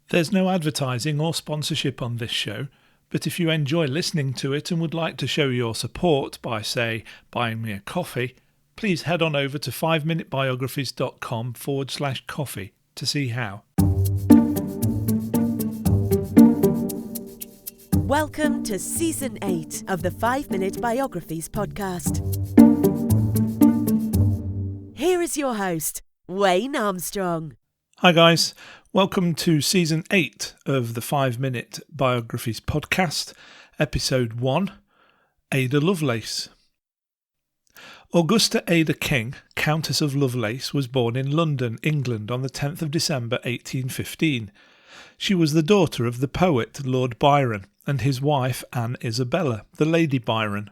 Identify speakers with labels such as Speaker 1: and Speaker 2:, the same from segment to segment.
Speaker 1: There's no advertising or sponsorship on this show, but if you enjoy listening to it and would like to show your support by, say, buying me a coffee, please head on over to 5minutebiographies.com/coffee to see how.
Speaker 2: Welcome to Season 8 of the 5 Minute Biographies podcast. Here is your host, Wayne Armstrong.
Speaker 1: Hi guys, welcome to Season 8 of the 5 Minute Biographies podcast, Episode 1, Ada Lovelace. Augusta Ada King, Countess of Lovelace, was born in London, England on the 10th of December 1815. She was the daughter of the poet Lord Byron and his wife Anne Isabella, the Lady Byron.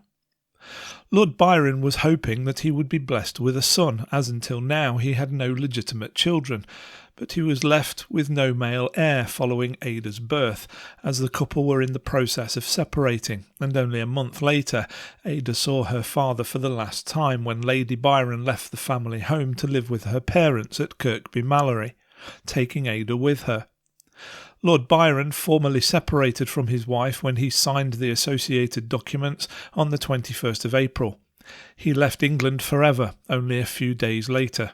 Speaker 1: Lord Byron was hoping that he would be blessed with a son, as until now he had no legitimate children, but he was left with no male heir following Ada's birth, as the couple were in the process of separating, and only a month later Ada saw her father for the last time when Lady Byron left the family home to live with her parents at Kirkby Mallory, taking Ada with her. Lord Byron formally separated from his wife when he signed the associated documents on the 21st of April. He left England forever only a few days later.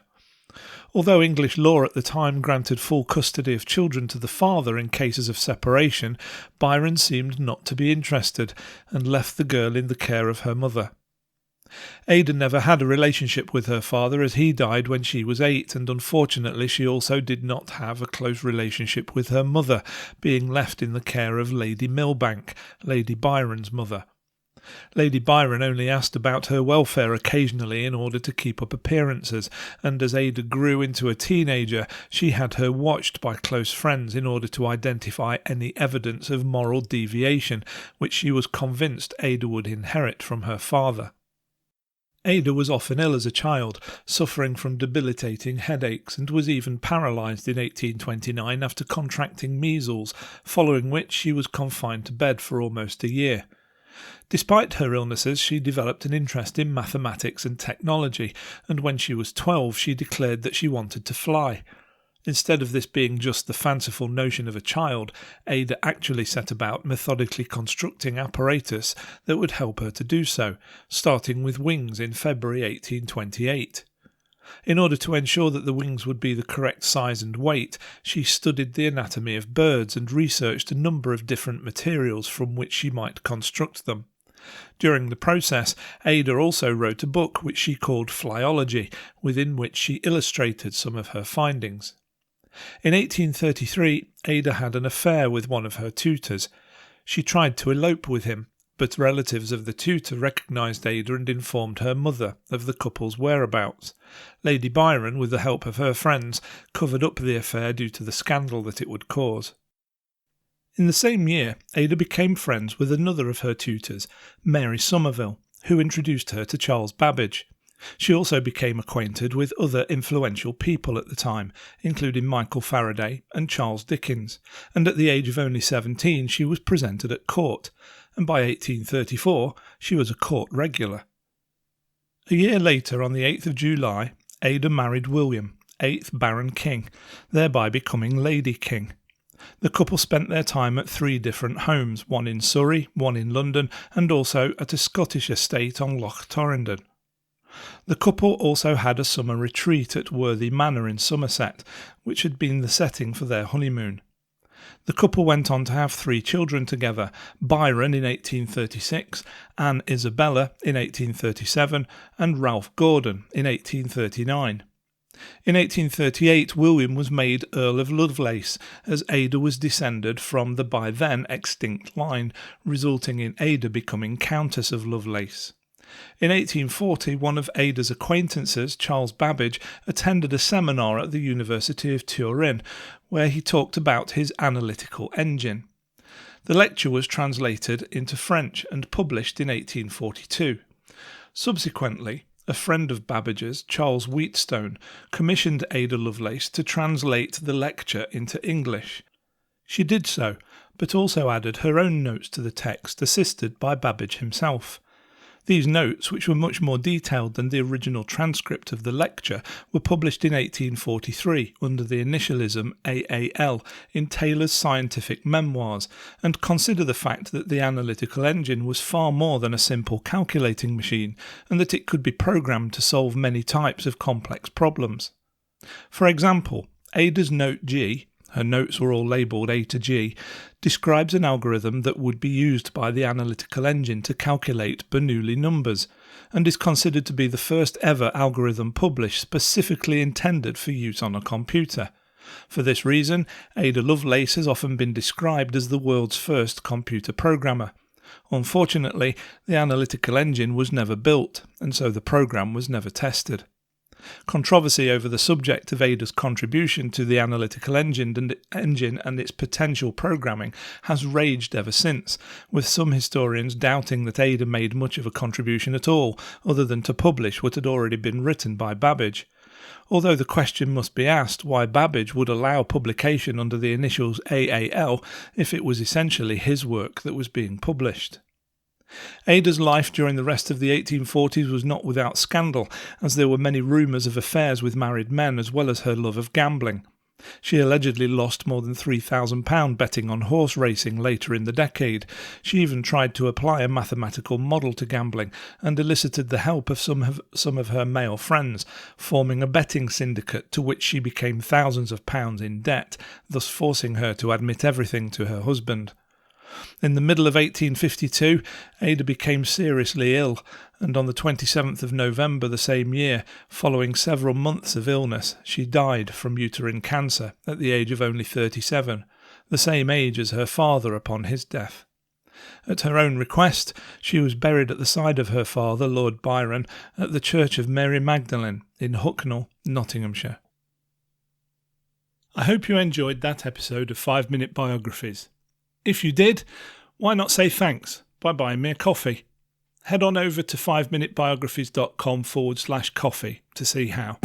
Speaker 1: Although English law at the time granted full custody of children to the father in cases of separation, Byron seemed not to be interested and left the girl in the care of her mother. Ada never had a relationship with her father as he died when she was 8, and unfortunately she also did not have a close relationship with her mother, being left in the care of Lady Millbank, Lady Byron's mother. Lady Byron only asked about her welfare occasionally in order to keep up appearances, and as Ada grew into a teenager, she had her watched by close friends in order to identify any evidence of moral deviation, which she was convinced Ada would inherit from her father. Ada was often ill as a child, suffering from debilitating headaches, and was even paralysed in 1829 after contracting measles, following which she was confined to bed for almost a year. Despite her illnesses, she developed an interest in mathematics and technology, and when she was 12 she declared that she wanted to fly. Instead of this being just the fanciful notion of a child, Ada actually set about methodically constructing apparatus that would help her to do so, starting with wings in February 1828. In order to ensure that the wings would be the correct size and weight, she studied the anatomy of birds and researched a number of different materials from which she might construct them. During the process, Ada also wrote a book which she called Flyology, within which she illustrated some of her findings. In 1833, Ada had an affair with one of her tutors. She tried to elope with him, but relatives of the tutor recognised Ada and informed her mother of the couple's whereabouts. Lady Byron, with the help of her friends, covered up the affair due to the scandal that it would cause. In the same year, Ada became friends with another of her tutors, Mary Somerville, who introduced her to Charles Babbage. She also became acquainted with other influential people at the time, including Michael Faraday and Charles Dickens, and at the age of only 17 she was presented at court, and by 1834 she was a court regular. A year later, on the 8th of July, Ada married William, 8th Baron King, thereby becoming Lady King. The couple spent their time at 3 different homes, one in Surrey, one in London, and also at a Scottish estate on Loch Torrington. The couple also had a summer retreat at Worthy Manor in Somerset, which had been the setting for their honeymoon. The couple went on to have 3 children together, Byron in 1836, Anne Isabella in 1837, and Ralph Gordon in 1839. In 1838 William was made Earl of Lovelace, as Ada was descended from the by then extinct line, resulting in Ada becoming Countess of Lovelace. In 1840, one of Ada's acquaintances, Charles Babbage, attended a seminar at the University of Turin, where he talked about his Analytical Engine. The lecture was translated into French and published in 1842. Subsequently, a friend of Babbage's, Charles Wheatstone, commissioned Ada Lovelace to translate the lecture into English. She did so, but also added her own notes to the text, assisted by Babbage himself. These notes, which were much more detailed than the original transcript of the lecture, were published in 1843 under the initialism AAL in Taylor's Scientific Memoirs, and consider the fact that the Analytical Engine was far more than a simple calculating machine, and that it could be programmed to solve many types of complex problems. For example, Ada's Note G, her notes were all labelled A to G, describes an algorithm that would be used by the Analytical Engine to calculate Bernoulli numbers, and is considered to be the first ever algorithm published specifically intended for use on a computer. For this reason, Ada Lovelace has often been described as the world's first computer programmer. Unfortunately, the Analytical Engine was never built, and so the program was never tested. Controversy over the subject of Ada's contribution to the Analytical Engine and its potential programming has raged ever since, with some historians doubting that Ada made much of a contribution at all, other than to publish what had already been written by Babbage. Although the question must be asked why Babbage would allow publication under the initials AAL if it was essentially his work that was being published. Ada's life during the rest of the 1840s was not without scandal, as there were many rumours of affairs with married men as well as her love of gambling. She allegedly lost more than £3,000 betting on horse racing later in the decade. She even tried to apply a mathematical model to gambling and elicited the help of some of her male friends, forming a betting syndicate to which she became thousands of pounds in debt, thus forcing her to admit everything to her husband. In the middle of 1852, Ada became seriously ill, and on the 27th of November the same year, following several months of illness, she died from uterine cancer at the age of only 37, the same age as her father upon his death. At her own request, she was buried at the side of her father, Lord Byron, at the Church of Mary Magdalene in Hucknall, Nottinghamshire. I hope you enjoyed that episode of 5-Minute Biographies. If you did, why not say thanks by buying me a coffee? Head on over to 5minutebiographies.com/coffee to see how.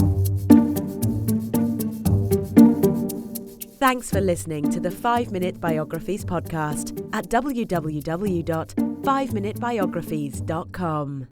Speaker 2: Thanks for listening to the 5-Minute Biographies podcast at www.5minutebiographies.com.